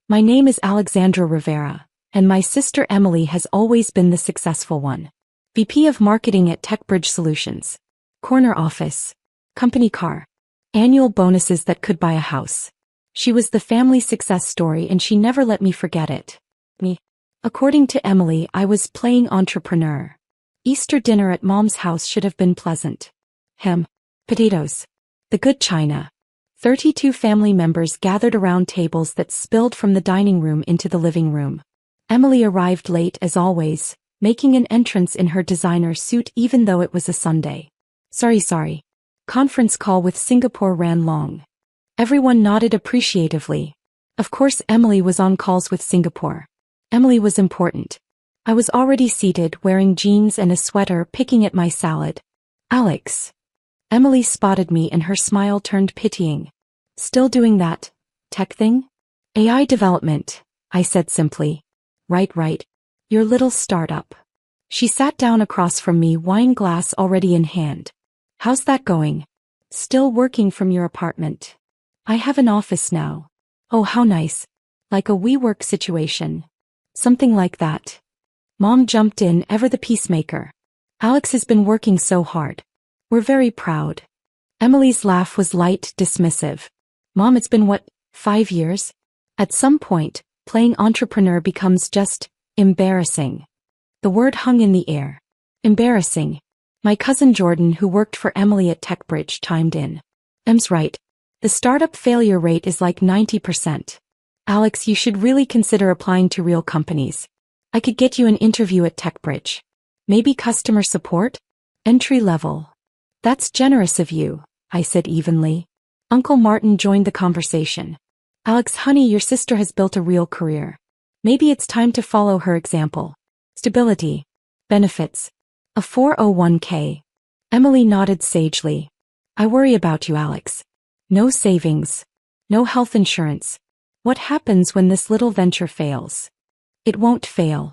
My name is Alexandra Rivera, and my sister Emily has always been the successful one. VP of Marketing at TechBridge Solutions. Corner office. Company car. Annual bonuses that could buy a house. She was the family success story and she never let me forget it. Me. According to Emily, I was playing entrepreneur. Easter dinner at mom's house should have been pleasant. Ham. Potatoes. The good china. 32 family members gathered around tables that spilled from the dining room into the living room. Emily arrived late as always, making an entrance in her designer suit even though it was a Sunday. Sorry. Conference call with Singapore ran long. Everyone nodded appreciatively. Of course Emily was on calls with Singapore. Emily was important. I was already seated wearing jeans and a sweater picking at my salad. Alex. Emily spotted me and her smile turned pitying. Still doing that tech thing? AI development, I said simply. Right. Your little startup. She sat down across from me, wine glass already in hand. How's that going? Still working from your apartment? I have an office now. Oh, how nice. Like a WeWork situation. Something like that. Mom jumped in, ever the peacemaker. Alex has been working so hard. We're very proud. Emily's laugh was light, dismissive. Mom, it's been 5 years? At some point, playing entrepreneur becomes just embarrassing. The word hung in the air. Embarrassing. My cousin Jordan, who worked for Emily at TechBridge, chimed in. Em's right. The startup failure rate is like 90%. Alex, you should really consider applying to real companies. I could get you an interview at TechBridge. Maybe customer support? Entry level. That's generous of you, I said evenly. Uncle Martin joined the conversation. Alex, honey, your sister has built a real career. Maybe it's time to follow her example. Stability. Benefits. A 401k. Emily nodded sagely. I worry about you, Alex. No savings. No health insurance. What happens when this little venture fails? It won't fail.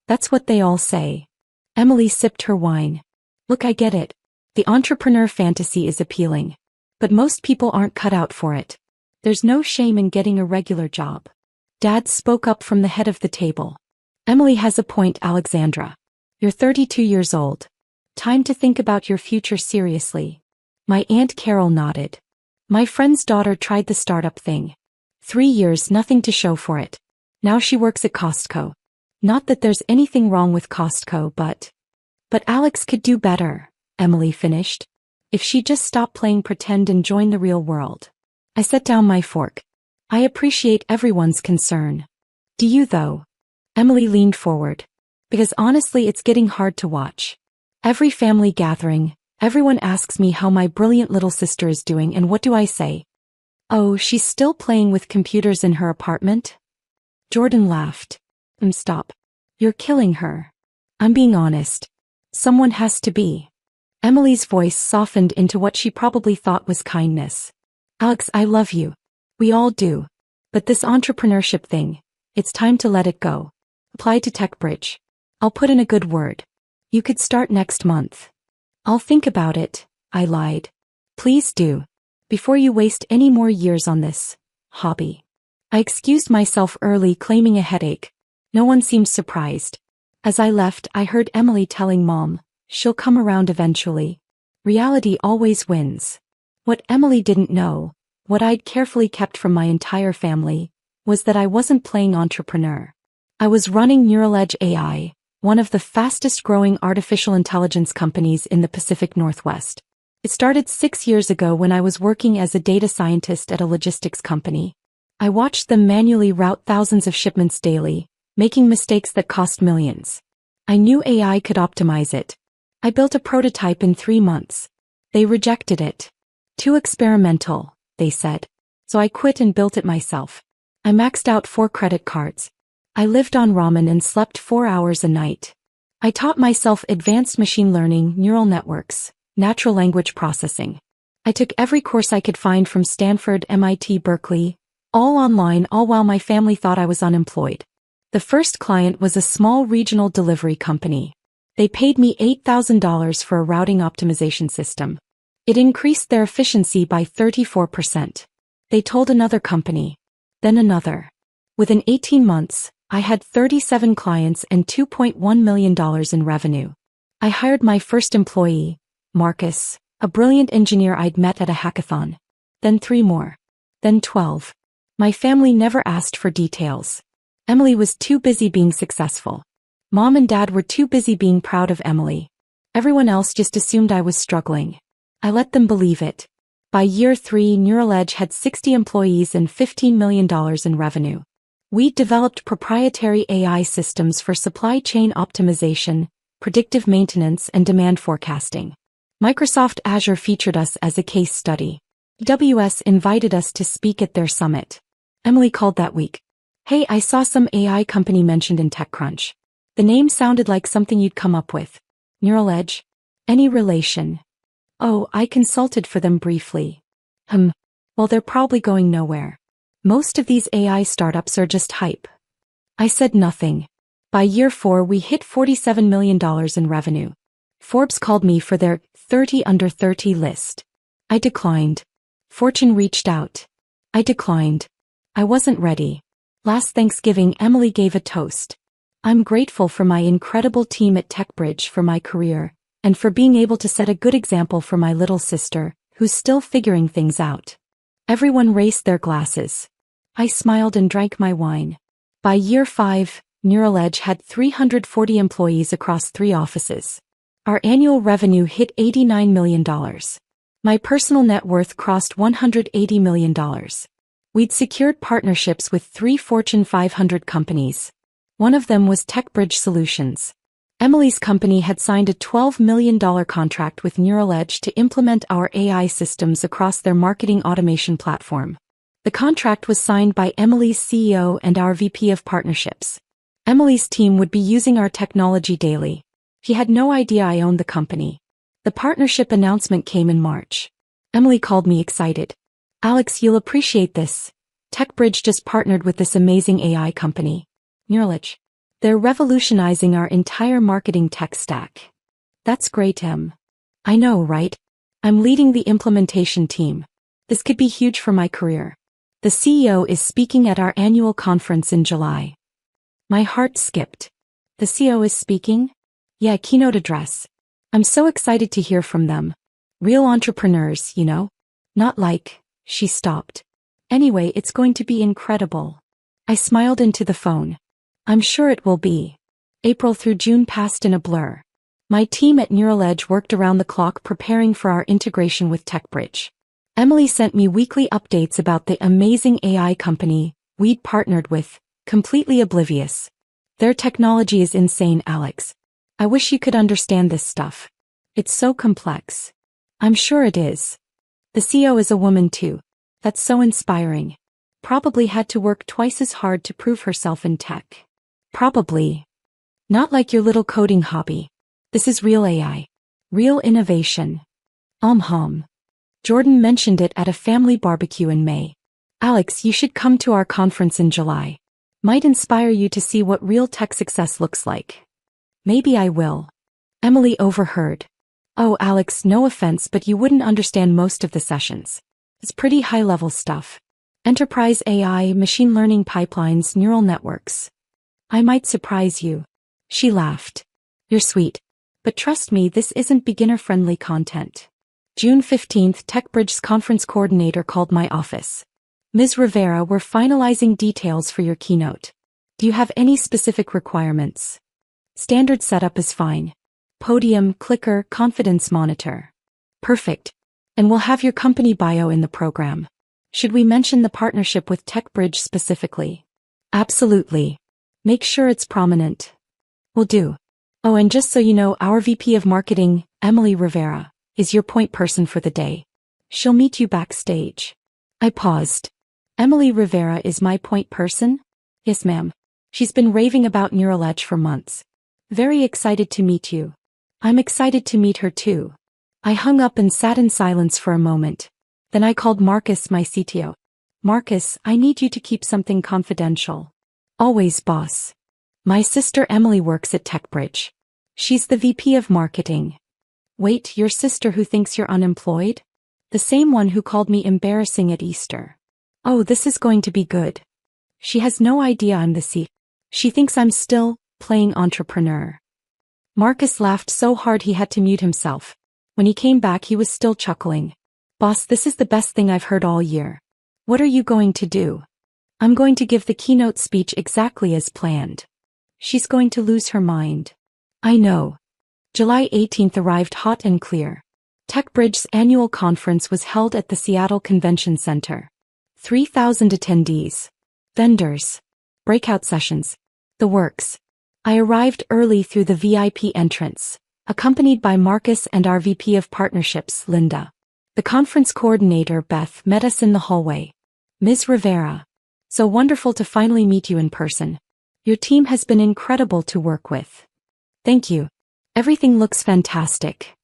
That's what they all say. Emily sipped her wine. Look, I get it. The entrepreneur fantasy is appealing. But most people aren't cut out for it. There's no shame in getting a regular job. Dad spoke up from the head of the table. Emily has a point, Alexandra. You're 32 years old. Time to think about your future seriously. My Aunt Carol nodded. My friend's daughter tried the startup thing. 3 years, nothing to show for it. Now she works at Costco. Not that there's anything wrong with Costco, but Alex could do better, Emily finished. If she just stopped playing pretend and joined the real world. I set down my fork. I appreciate everyone's concern. Do you though? Emily leaned forward. Because honestly, it's getting hard to watch. Every family gathering, everyone asks me how my brilliant little sister is doing, and what do I say? Oh, she's still playing with computers in her apartment? Jordan laughed. Stop. You're killing her. I'm being honest. Someone has to be. Emily's voice softened into what she probably thought was kindness. Alex, I love you. We all do. But this entrepreneurship thing, it's time to let it go. Apply to TechBridge. I'll put in a good word. You could start next month. I'll think about it, I lied. Please do. Before you waste any more years on this hobby. I excused myself early, claiming a headache. No one seemed surprised. As I left, I heard Emily telling Mom, she'll come around eventually. Reality always wins. What Emily didn't know, what I'd carefully kept from my entire family, was that I wasn't playing entrepreneur. I was running Neuraledge AI, one of the fastest growing artificial intelligence companies in the Pacific Northwest. It started 6 years ago when I was working as a data scientist at a logistics company. I watched them manually route thousands of shipments daily, making mistakes that cost millions. I knew AI could optimize it. I built a prototype in 3 months. They rejected it. Too experimental, they said. So I quit and built it myself. I maxed out 4 credit cards. I lived on ramen and slept 4 hours a night. I taught myself advanced machine learning, neural networks, natural language processing. I took every course I could find from Stanford, MIT, Berkeley, all online, all while my family thought I was unemployed. The first client was a small regional delivery company. They paid me $8,000 for a routing optimization system. It increased their efficiency by 34%. They told another company. Then another. Within 18 months, I had 37 clients and $2.1 million in revenue. I hired my first employee, Marcus, a brilliant engineer I'd met at a hackathon. Then 3 more. Then 12. My family never asked for details. Emily was too busy being successful. Mom and Dad were too busy being proud of Emily. Everyone else just assumed I was struggling. I let them believe it. By year 3, Neural Edge had 60 employees and $15 million in revenue. We developed proprietary AI systems for supply chain optimization, predictive maintenance, and demand forecasting. Microsoft Azure featured us as a case study. AWS invited us to speak at their summit. Emily called that week. "Hey, I saw some AI company mentioned in TechCrunch. The name sounded like something you'd come up with. Neural Edge? Any relation?" "Oh, I consulted for them briefly." Well, they're probably going nowhere. Most of these AI startups are just hype." I said nothing. By year 4, we hit $47 million in revenue. Forbes called me for their 30 under 30 list. I declined. Fortune reached out. I declined. I wasn't ready. Last Thanksgiving, Emily gave a toast. "I'm grateful for my incredible team at TechBridge for my career, and for being able to set a good example for my little sister, who's still figuring things out." Everyone raised their glasses. I smiled and drank my wine. By year 5, Neural Edge had 340 employees across 3 offices. Our annual revenue hit $89 million. My personal net worth crossed $180 million. We'd secured partnerships with 3 Fortune 500 companies. One of them was TechBridge Solutions. Emily's company had signed a $12 million contract with Neural Edge to implement our AI systems across their marketing automation platform. The contract was signed by Emily's CEO and our VP of Partnerships. Emily's team would be using our technology daily. He had no idea I owned the company. The partnership announcement came in March. Emily called me excited. "Alex, you'll appreciate this. TechBridge just partnered with this amazing AI company, Neural Edge. They're revolutionizing our entire marketing tech stack." "That's great, Em." "I know, right? I'm leading the implementation team. This could be huge for my career. The CEO is speaking at our annual conference in July." My heart skipped. "The CEO is speaking?" "Yeah, keynote address. I'm so excited to hear from them. Real entrepreneurs, you know? Not like..." She stopped. "Anyway, it's going to be incredible." I smiled into the phone. "I'm sure it will be." April through June passed in a blur. My team at Neural Edge worked around the clock preparing for our integration with TechBridge. Emily sent me weekly updates about the amazing AI company we'd partnered with, completely oblivious. "Their technology is insane, Alex. I wish you could understand this stuff. It's so complex." "I'm sure it is." "The CEO is a woman too. That's so inspiring. Probably had to work twice as hard to prove herself in tech." "Probably. Not like your little coding hobby. This is real AI. Real innovation." Jordan mentioned it at a family barbecue in May. "Alex, you should come to our conference in July. Might inspire you to see what real tech success looks like." "Maybe I will." Emily overheard. "Oh, Alex, no offense, but you wouldn't understand most of the sessions. It's pretty high-level stuff. Enterprise AI, machine learning pipelines, neural networks. I might surprise you." She laughed. "You're sweet. But trust me, this isn't beginner-friendly content." June 15th, TechBridge's conference coordinator called my office. "Ms. Rivera, we're finalizing details for your keynote. Do you have any specific requirements?" "Standard setup is fine. Podium, clicker, confidence monitor." "Perfect. And we'll have your company bio in the program. Should we mention the partnership with TechBridge specifically?" "Absolutely. Make sure it's prominent." "Will do." "Oh, and just so you know, our VP of Marketing, Emily Rivera, is your point person for the day. She'll meet you backstage." I paused. "Emily Rivera is my point person?" "Yes, ma'am. She's been raving about Neural Edge for months. Very excited to meet you." "I'm excited to meet her too." I hung up and sat in silence for a moment. Then I called Marcus, my CTO. "Marcus, I need you to keep something confidential." "Always, boss." "My sister Emily works at TechBridge. She's the VP of Marketing." "Wait, your sister who thinks you're unemployed?" "The same one who called me embarrassing at Easter." "Oh, this is going to be good." She has no idea I'm the C. She thinks I'm still playing entrepreneur. Marcus laughed so hard he had to mute himself. When he came back he was still chuckling. Boss, this is the best thing I've heard all year. What are you going to do? I'm going to give the keynote speech exactly as planned. She's going to lose her mind. I know. July 18th arrived hot and clear. TechBridge's annual conference was held at the Seattle Convention Center. 3,000 attendees. Vendors. Breakout sessions. The works. I arrived early through the VIP entrance, accompanied by Marcus and our VP of Partnerships, Linda. The conference coordinator, Beth, met us in the hallway. Ms. Rivera. So wonderful to finally meet you in person. Your team has been incredible to work with. Thank you. Everything looks fantastic.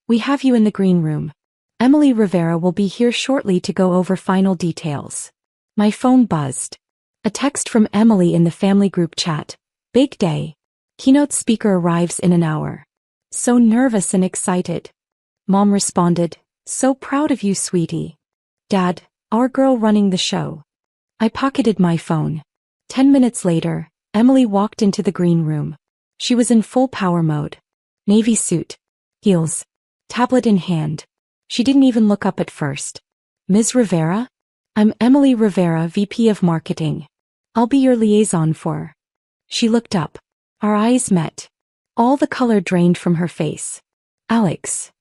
We have you in the green room. Emily Rivera will be here shortly to go over final details. My phone buzzed. A text from Emily in the family group chat. Big day. Keynote speaker arrives in an hour. So nervous and excited. Mom responded, so proud of you, sweetie. Dad, our girl running the show. I pocketed my phone. 10 minutes later, Emily walked into the green room. She was in full power mode. Navy suit. Heels. Tablet in hand. She didn't even look up at first. Ms. Rivera? I'm Emily Rivera, VP of Marketing. I'll be your liaison for. She looked up. Our eyes met. All the color drained from her face. Alex.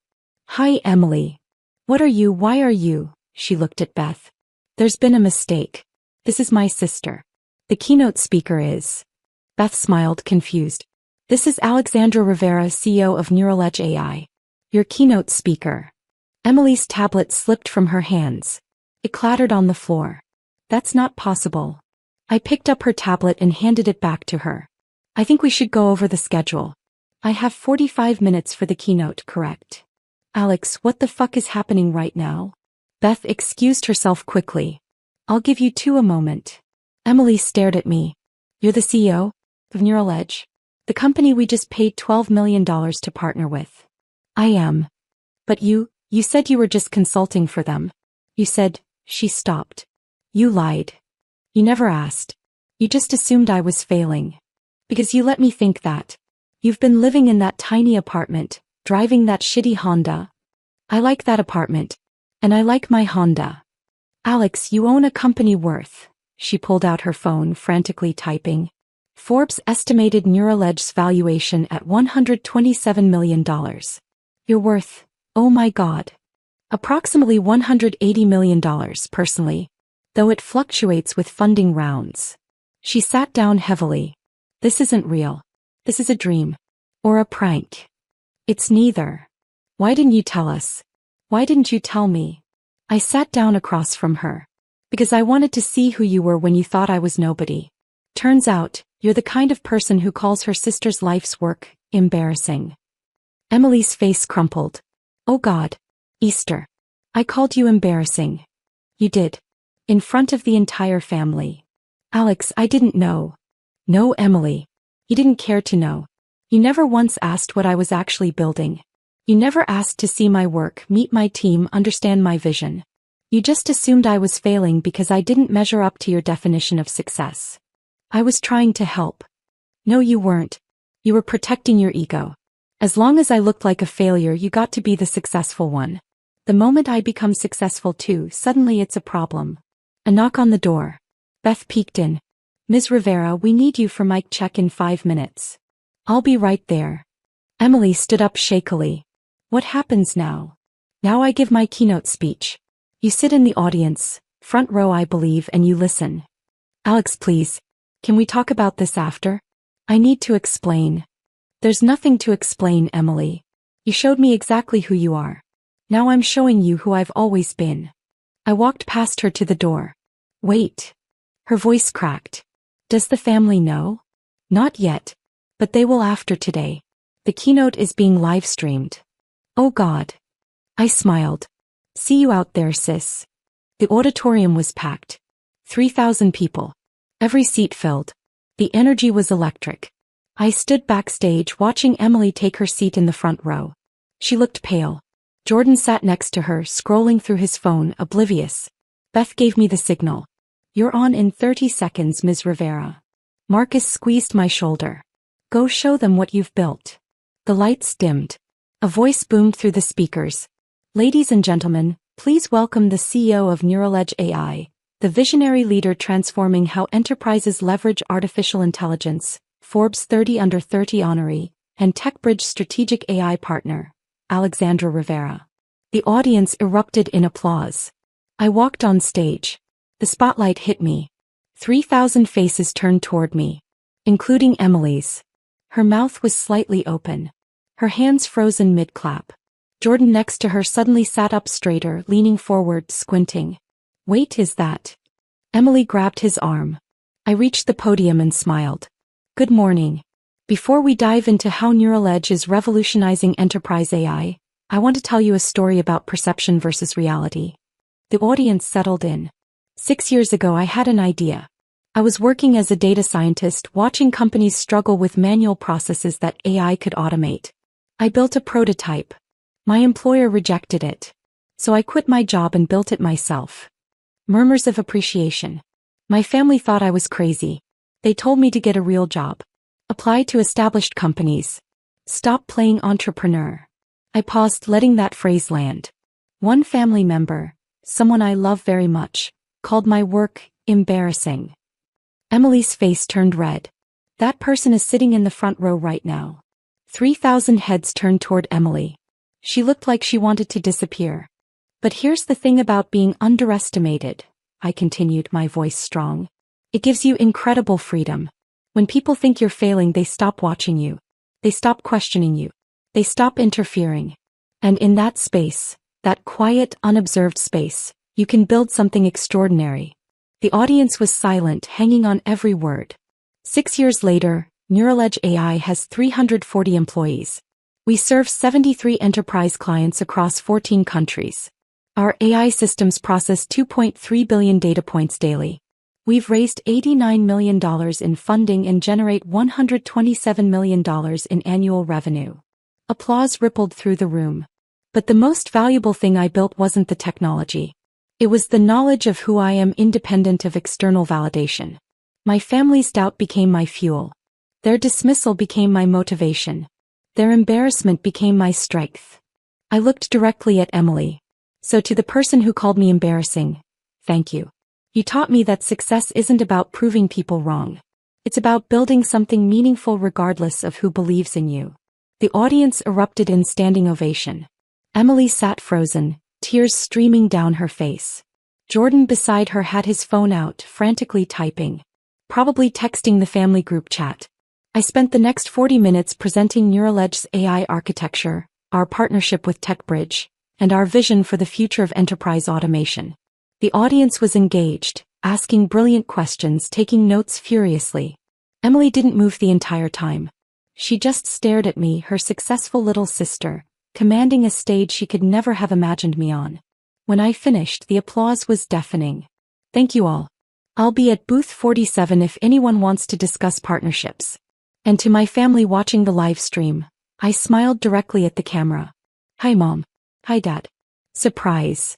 Hi, Emily. Why are you? She looked at Beth. There's been a mistake. This is my sister. The keynote speaker is. Beth smiled, confused. This is Alexandra Rivera, CEO of Neural Edge AI. Your keynote speaker. Emily's tablet slipped from her hands. It clattered on the floor. That's not possible. I picked up her tablet and handed it back to her. I think we should go over the schedule. I have 45 minutes for the keynote, correct? Alex, what the fuck is happening right now? Beth excused herself quickly. I'll give you a moment. Emily stared at me. You're the CEO of Neural Edge, the company we just paid $12 million to partner with. I am. But you said you were just consulting for them. You said, she stopped. You lied. You never asked. You just assumed I was failing. Because you let me think that. You've been living in that tiny apartment, driving that shitty Honda. I like that apartment. And I like my Honda. Alex, you own a company worth. She pulled out her phone, frantically typing. Forbes estimated Neural Edge's valuation at $127 million. You're worth, oh my God. Approximately $180 million personally, though it fluctuates with funding rounds. She sat down heavily. This isn't real. This is a dream. Or a prank. It's neither. Why didn't you tell us? Why didn't you tell me? I sat down across from her. Because I wanted to see who you were when you thought I was nobody. Turns out, you're the kind of person who calls her sister's life's work embarrassing. Emily's face crumpled. Oh God. Easter. I called you embarrassing. You did. In front of the entire family. Alex, I didn't know. No, Emily. You didn't care to know. You never once asked what I was actually building. You never asked to see my work, meet my team, understand my vision. You just assumed I was failing because I didn't measure up to your definition of success. I was trying to help. No, you weren't. You were protecting your ego. As long as I looked like a failure, you got to be the successful one. The moment I become successful too, suddenly it's a problem. A knock on the door. Beth peeked in. Ms. Rivera, we need you for mic check in 5 minutes. I'll be right there. Emily stood up shakily. What happens now? Now I give my keynote speech. You sit in the audience, front row I believe, and you listen. Alex, please. Can we talk about this after? I need to explain. There's nothing to explain, Emily. You showed me exactly who you are. Now I'm showing you who I've always been. I walked past her to the door. Wait. Her voice cracked. Does the family know? Not yet. But they will after today. The keynote is being live-streamed. Oh God. I smiled. See you out there, sis. The auditorium was packed. 3,000 people. Every seat filled. The energy was electric. I stood backstage watching Emily take her seat in the front row. She looked pale. Jordan sat next to her, scrolling through his phone, oblivious. Beth gave me the signal. You're on in 30 seconds, Ms. Rivera. Marcus squeezed my shoulder. Go show them what you've built. The lights dimmed. A voice boomed through the speakers. Ladies and gentlemen, please welcome the CEO of Neuraledge AI, the visionary leader transforming how enterprises leverage artificial intelligence, Forbes 30 Under 30 honoree, and TechBridge strategic AI partner, Alexandra Rivera. The audience erupted in applause. I walked on stage. The spotlight hit me. 3,000 faces turned toward me, including Emily's. Her mouth was slightly open. Her hands frozen mid-clap. Jordan next to her suddenly sat up straighter, leaning forward, squinting. Wait, is that? Emily grabbed his arm. I reached the podium and smiled. Good morning. Before we dive into how Neuraledge is revolutionizing enterprise AI, I want to tell you a story about perception versus reality. The audience settled in. 6 years ago I had an idea. I was working as a data scientist watching companies struggle with manual processes that AI could automate. I built a prototype. My employer rejected it. So I quit my job and built it myself. Murmurs of appreciation. My family thought I was crazy. They told me to get a real job. Apply to established companies. Stop playing entrepreneur. I paused, letting that phrase land. One family member, someone I love very much, called my work embarrassing. Emily's face turned red. That person is sitting in the front row right now. 3,000 heads turned toward Emily. She looked like she wanted to disappear. But here's the thing about being underestimated, I continued, my voice strong. It gives you incredible freedom. When people think you're failing, they stop watching you. They stop questioning you. They stop interfering. And in that space, that quiet, unobserved space, you can build something extraordinary. The audience was silent, hanging on every word. 6 years later, Neuraledge AI has 340 employees. We serve 73 enterprise clients across 14 countries. Our AI systems process 2.3 billion data points daily. We've raised $89 million in funding and generate $127 million in annual revenue. Applause rippled through the room. But the most valuable thing I built wasn't the technology. It was the knowledge of who I am, independent of external validation. My family's doubt became my fuel. Their dismissal became my motivation. Their embarrassment became my strength. I looked directly at Emily. So to the person who called me embarrassing, thank you. You taught me that success isn't about proving people wrong. It's about building something meaningful regardless of who believes in you. The audience erupted in standing ovation. Emily sat frozen, tears streaming down her face. Jordan beside her had his phone out, frantically typing. Probably texting the family group chat. I spent the next 40 minutes presenting Neuraledge's AI architecture, our partnership with TechBridge, and our vision for the future of enterprise automation. The audience was engaged, asking brilliant questions, taking notes furiously. Emily didn't move the entire time. She just stared at me, her successful little sister, commanding a stage she could never have imagined me on. When I finished, the applause was deafening. Thank you all. I'll be at booth 47 if anyone wants to discuss partnerships. And to my family watching the live stream, I smiled directly at the camera. Hi Mom. Hi Dad. Surprise.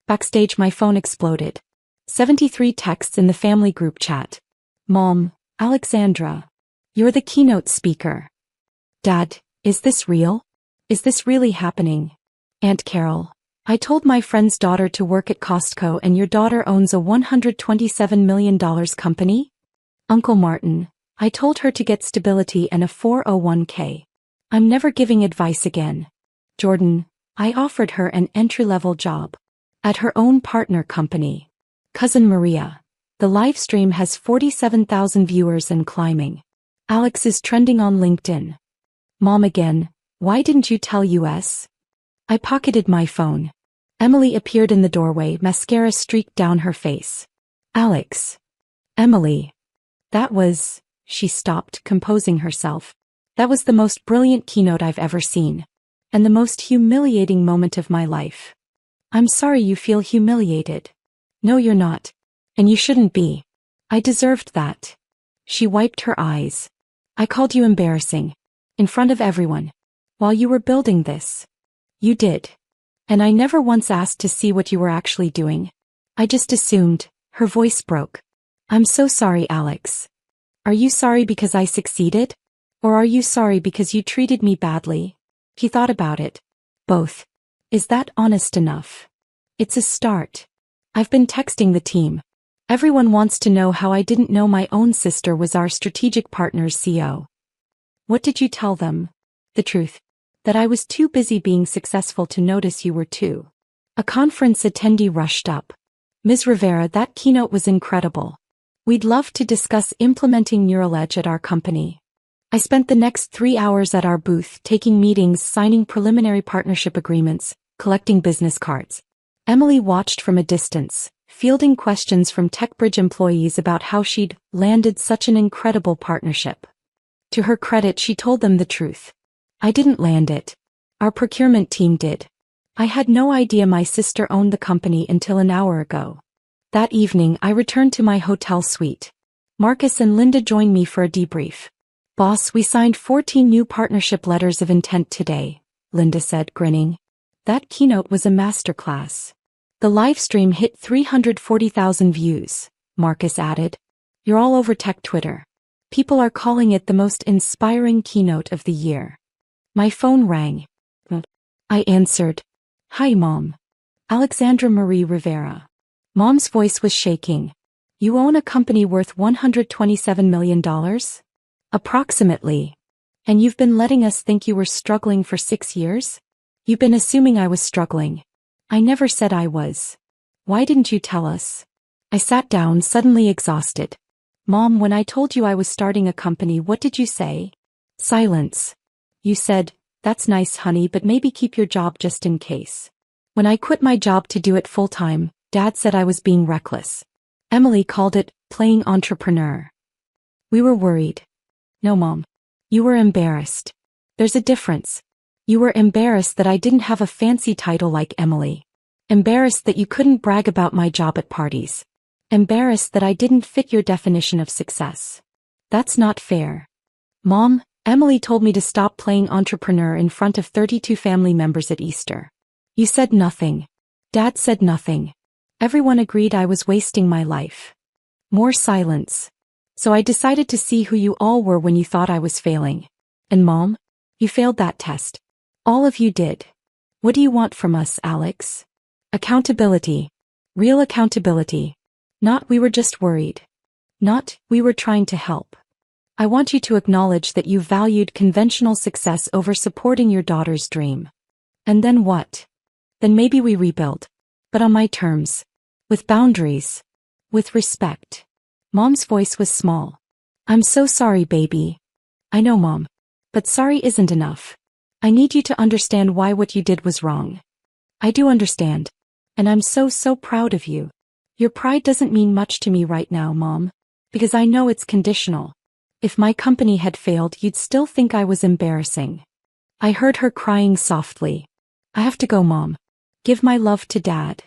Backstage my phone exploded. 73 texts in the family group chat. Mom, Alexandra. You're the keynote speaker. Dad, is this real? Is this really happening? Aunt Carol, I told my friend's daughter to work at Costco and your daughter owns a $127 million company? Uncle Martin, I told her to get stability and a 401k. I'm never giving advice again. Jordan, I offered her an entry-level job at her own partner company. Cousin Maria, the live stream has 47,000 viewers and climbing. Alex is trending on LinkedIn. Mom again, why didn't you tell us? I pocketed my phone. Emily appeared in the doorway, mascara streaked down her face. Alex. Emily. That was, she stopped, composing herself. That was the most brilliant keynote I've ever seen. And the most humiliating moment of my life. I'm sorry you feel humiliated. No, you're not. And you shouldn't be. I deserved that. She wiped her eyes. I called you embarrassing. In front of everyone. While you were building this. You did. And I never once asked to see what you were actually doing. I just assumed, Her voice broke. I'm so sorry, Alex. Are you sorry because I succeeded? Or are you sorry because you treated me badly? He thought about it. Both. Is that honest enough? It's a start. I've been texting the team. Everyone wants to know how I didn't know my own sister was our strategic partner's CEO. What did you tell them? The truth. That I was too busy being successful to notice you were too. A conference attendee rushed up. Ms. Rivera, that keynote was incredible. We'd love to discuss implementing Neural Edge at our company. I spent the next 3 hours at our booth taking meetings, signing preliminary partnership agreements, collecting business cards. Emily watched from a distance, fielding questions from TechBridge employees about how she'd landed such an incredible partnership. To her credit, she told them the truth. I didn't land it. Our procurement team did. I had no idea my sister owned the company until an hour ago. That evening, I returned to my hotel suite. Marcus and Linda joined me for a debrief. Boss, we signed 14 new partnership letters of intent today, Linda said, grinning. That keynote was a masterclass. The live stream hit 340,000 views, Marcus added. You're all over tech Twitter. People are calling it the most inspiring keynote of the year. My phone rang. I answered. Hi, Mom. Alexandra Marie Rivera. Mom's voice was shaking. You own a company worth $127 million? Approximately. And you've been letting us think you were struggling for 6 years? You've been assuming I was struggling. I never said I was. Why didn't you tell us? I sat down, suddenly exhausted. Mom, when I told you I was starting a company, what did you say? Silence. You said, that's nice, honey, but maybe keep your job just in case. When I quit my job to do it full-time, Dad said I was being reckless. Emily called it playing entrepreneur. We were worried. No, Mom. You were embarrassed. There's a difference. You were embarrassed that I didn't have a fancy title like Emily. Embarrassed that you couldn't brag about my job at parties. Embarrassed that I didn't fit your definition of success. That's not fair. Mom, Emily told me to stop playing entrepreneur in front of 32 family members at Easter. You said nothing. Dad said nothing. Everyone agreed I was wasting my life. More silence. So I decided to see who you all were when you thought I was failing. And Mom, you failed that test. All of you did. What do you want from us, Alex? Accountability. Real accountability. Not we were just worried. Not we were trying to help. I want you to acknowledge that you valued conventional success over supporting your daughter's dream. And then what? Then maybe we rebuild. But on my terms. With boundaries. With respect. Mom's voice was small. I'm so sorry, baby. I know, Mom. But sorry isn't enough. I need you to understand why what you did was wrong. I do understand. And I'm so proud of you. Your pride doesn't mean much to me right now, Mom. Because I know it's conditional. If my company had failed, you'd still think I was embarrassing. I heard her crying softly. I have to go, Mom. Give my love to Dad.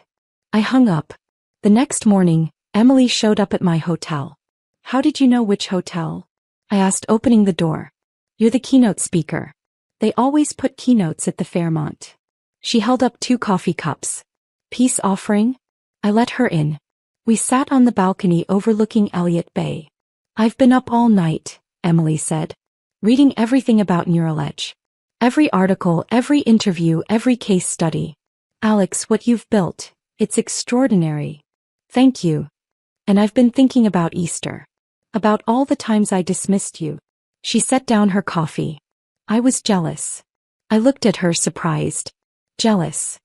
I hung up. The next morning, Emily showed up at my hotel. How did you know which hotel? I asked, opening the door. You're the keynote speaker. They always put keynotes at the Fairmont. She held up 2 coffee cups. Peace offering? I let her in. We sat on the balcony overlooking Elliott Bay. I've been up all night, Emily said. Reading everything about Neural Edge. Every article, every interview, every case study. Alex, what you've built, it's extraordinary. Thank you. And I've been thinking about Easter. About all the times I dismissed you. She set down her coffee. I was jealous. I looked at her, surprised. Jealous.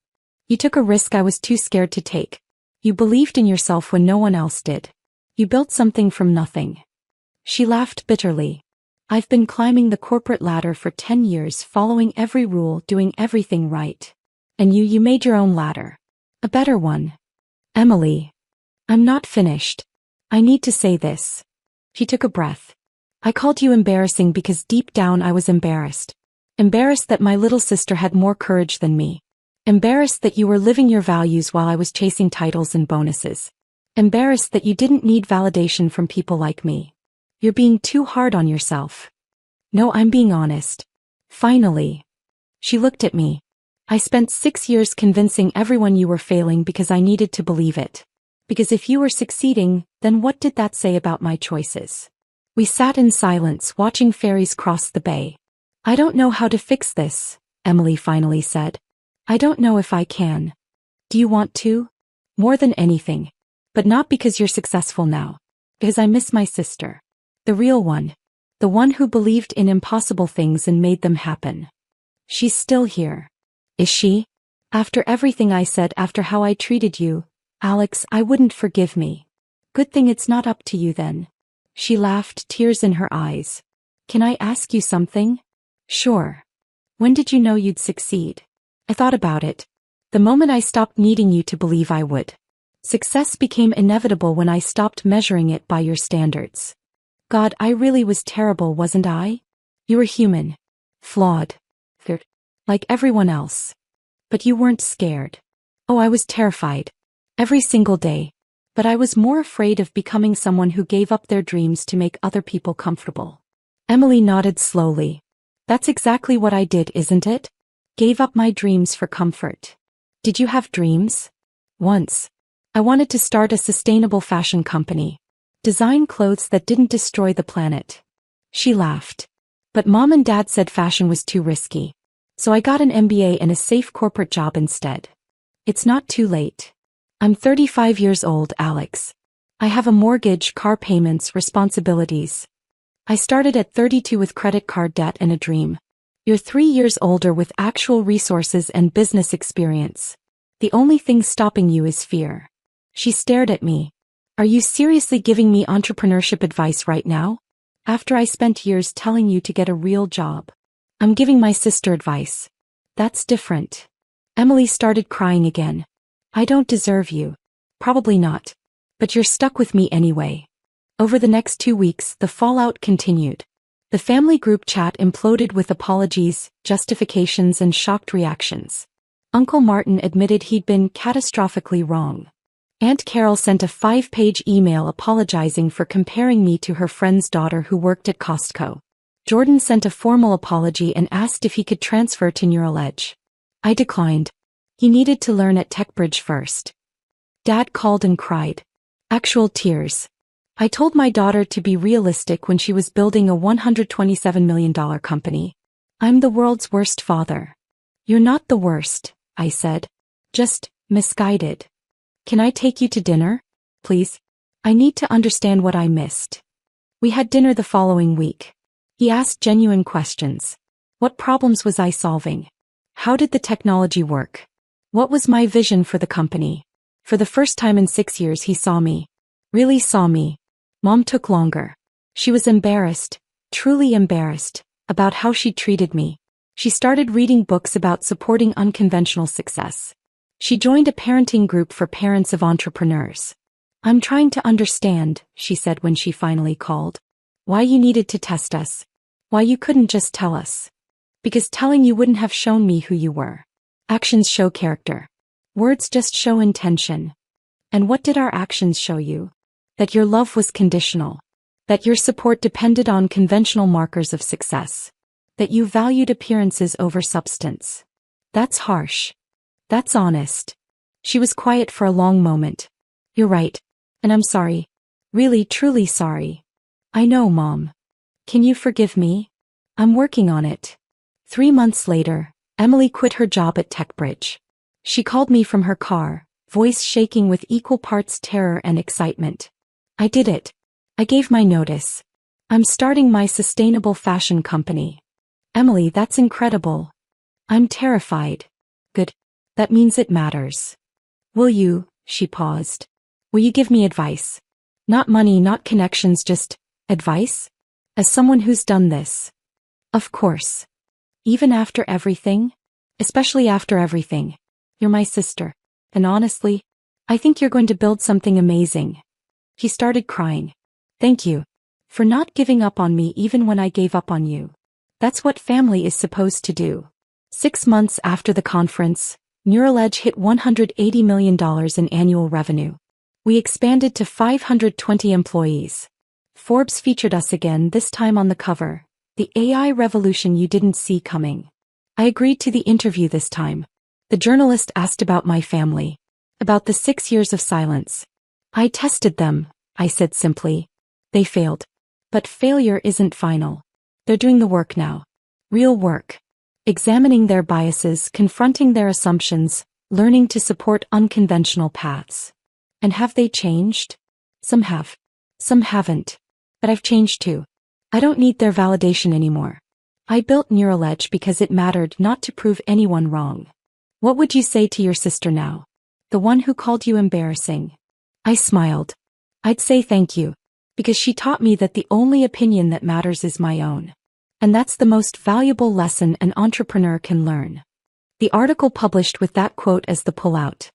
You took a risk I was too scared to take. You believed in yourself when no one else did. You built something from nothing. She laughed bitterly. I've been climbing the corporate ladder for 10 years, following every rule, doing everything right. And you made your own ladder. A better one. Emily. I'm not finished. I need to say this. She took a breath. I called you embarrassing because deep down I was embarrassed. Embarrassed that my little sister had more courage than me. Embarrassed that you were living your values while I was chasing titles and bonuses. Embarrassed that you didn't need validation from people like me. You're being too hard on yourself. No, I'm being honest. Finally. She looked at me. I spent 6 years convincing everyone you were failing because I needed to believe it. Because if you were succeeding, then what did that say about my choices? We sat in silence watching ferries cross the bay. I don't know how to fix this, Emily finally said. I don't know if I can. Do you want to? More than anything. But not because you're successful now. Because I miss my sister. The real one. The one who believed in impossible things and made them happen. She's still here. Is she? After everything I said, after how I treated you, Alex, I wouldn't forgive me. Good thing it's not up to you then. She laughed, tears in her eyes. Can I ask you something? Sure. When did you know you'd succeed? I thought about it. The moment I stopped needing you to believe I would. Success became inevitable when I stopped measuring it by your standards. God, I really was terrible, wasn't I? You were human. Flawed. Like everyone else. But you weren't scared. Oh, I was terrified. Every single day. But I was more afraid of becoming someone who gave up their dreams to make other people comfortable. Emily nodded slowly. That's exactly what I did, isn't it? Gave up my dreams for comfort. Did you have dreams? Once. I wanted to start a sustainable fashion company. Design clothes that didn't destroy the planet. She laughed. But Mom and Dad said fashion was too risky. So I got an MBA and a safe corporate job instead. It's not too late. I'm 35 years old, Alex. I have a mortgage, car payments, responsibilities. I started at 32 with credit card debt and a dream. You're 3 years older with actual resources and business experience. The only thing stopping you is fear. She stared at me. Are you seriously giving me entrepreneurship advice right now? After I spent years telling you to get a real job. I'm giving my sister advice. That's different. Emily started crying again. I don't deserve you. Probably not. But you're stuck with me anyway. Over the next 2 weeks, the fallout continued. The family group chat imploded with apologies, justifications, and shocked reactions. Uncle Martin admitted he'd been catastrophically wrong. Aunt Carol sent a 5-page email apologizing for comparing me to her friend's daughter who worked at Costco. Jordan sent a formal apology and asked if he could transfer to Neural Edge. I declined. He needed to learn at TechBridge first. Dad called and cried. Actual tears. I told my daughter to be realistic when she was building a $127 million company. I'm the world's worst father. You're not the worst, I said. Just misguided. Can I take you to dinner? Please? I need to understand what I missed. We had dinner the following week. He asked genuine questions. What problems was I solving? How did the technology work? What was my vision for the company? For the first time in 6 years he saw me. Really saw me. Mom took longer. She was embarrassed, truly embarrassed, about how she treated me. She started reading books about supporting unconventional success. She joined a parenting group for parents of entrepreneurs. I'm trying to understand, she said when she finally called. Why you needed to test us. Why you couldn't just tell us. Because telling you wouldn't have shown me who you were. Actions show character. Words just show intention. And what did our actions show you? That your love was conditional. That your support depended on conventional markers of success. That you valued appearances over substance. That's harsh. That's honest. She was quiet for a long moment. You're right. And I'm sorry. Really, truly sorry. I know, Mom. Can you forgive me? I'm working on it. 3 months later, Emily quit her job at TechBridge. She called me from her car, voice shaking with equal parts terror and excitement. I did it. I gave my notice. I'm starting my sustainable fashion company. Emily, that's incredible. I'm terrified. Good. That means it matters. Will you, she paused. Will you give me advice? Not money, not connections, just advice? As someone who's done this. Of course. Even after everything? Especially after everything. You're my sister. And honestly, I think you're going to build something amazing. He started crying. Thank you. For not giving up on me even when I gave up on you. That's what family is supposed to do. 6 months after the conference, Neural Edge hit $180 million in annual revenue. We expanded to 520 employees. Forbes featured us again, this time on the cover. The AI revolution you didn't see coming. I agreed to the interview this time. The journalist asked about my family. About the 6 years of silence. I tested them, I said simply. They failed. But failure isn't final. They're doing the work now. Real work. Examining their biases, confronting their assumptions, learning to support unconventional paths. And have they changed? Some have. Some haven't. But I've changed too. I don't need their validation anymore. I built Neural because it mattered, not to prove anyone wrong. What would you say to your sister now? The one who called you embarrassing? I smiled. I'd say thank you. Because she taught me that the only opinion that matters is my own. And that's the most valuable lesson an entrepreneur can learn. The article published with that quote as the pullout.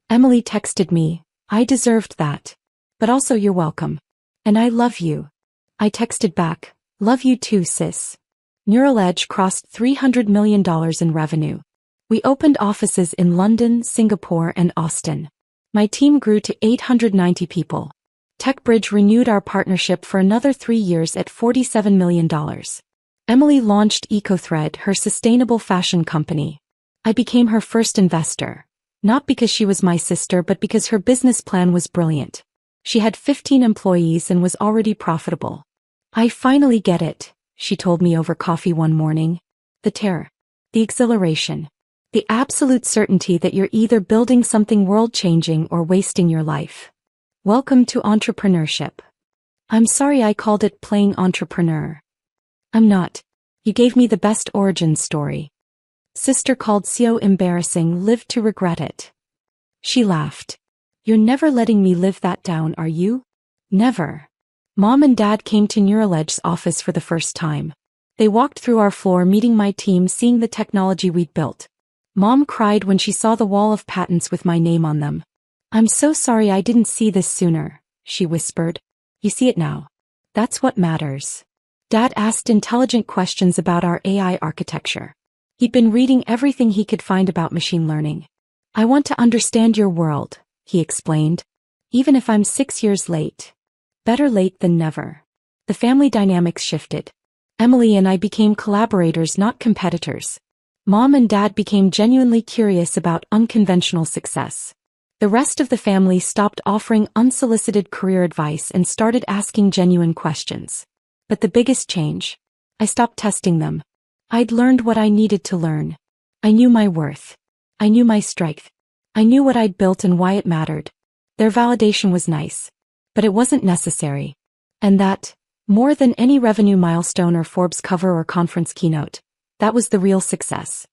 Emily texted me, I deserved that. But also you're welcome. And I love you. I texted back, love you too, sis. Neural crossed $300 million in revenue. We opened offices in London, Singapore, and Austin. My team grew to 890 people. TechBridge renewed our partnership for another 3 years at $47 million. Emily launched EcoThread, her sustainable fashion company. I became her first investor. Not because she was my sister, but because her business plan was brilliant. She had 15 employees and was already profitable. I finally get it, she told me over coffee one morning. The terror. The exhilaration. The absolute certainty that you're either building something world-changing or wasting your life. Welcome to entrepreneurship. I'm sorry I called it playing entrepreneur. I'm not. You gave me the best origin story. Sister called so embarrassing, lived to regret it. She laughed. You're never letting me live that down, are you? Never. Mom and Dad came to Neuraledge's office for the first time. They walked through our floor, meeting my team, seeing the technology we'd built. Mom cried when she saw the wall of patents with my name on them. I'm so sorry I didn't see this sooner, she whispered. You see it now. That's what matters. Dad asked intelligent questions about our AI architecture. He'd been reading everything he could find about machine learning. I want to understand your world, he explained. Even if I'm 6 years late. Better late than never. The family dynamics shifted. Emily and I became collaborators, not competitors. Mom and Dad became genuinely curious about unconventional success. The rest of the family stopped offering unsolicited career advice and started asking genuine questions. But the biggest change? I stopped testing them. I'd learned what I needed to learn. I knew my worth. I knew my strength. I knew what I'd built and why it mattered. Their validation was nice. But it wasn't necessary. And that, more than any revenue milestone or Forbes cover or conference keynote, that was the real success.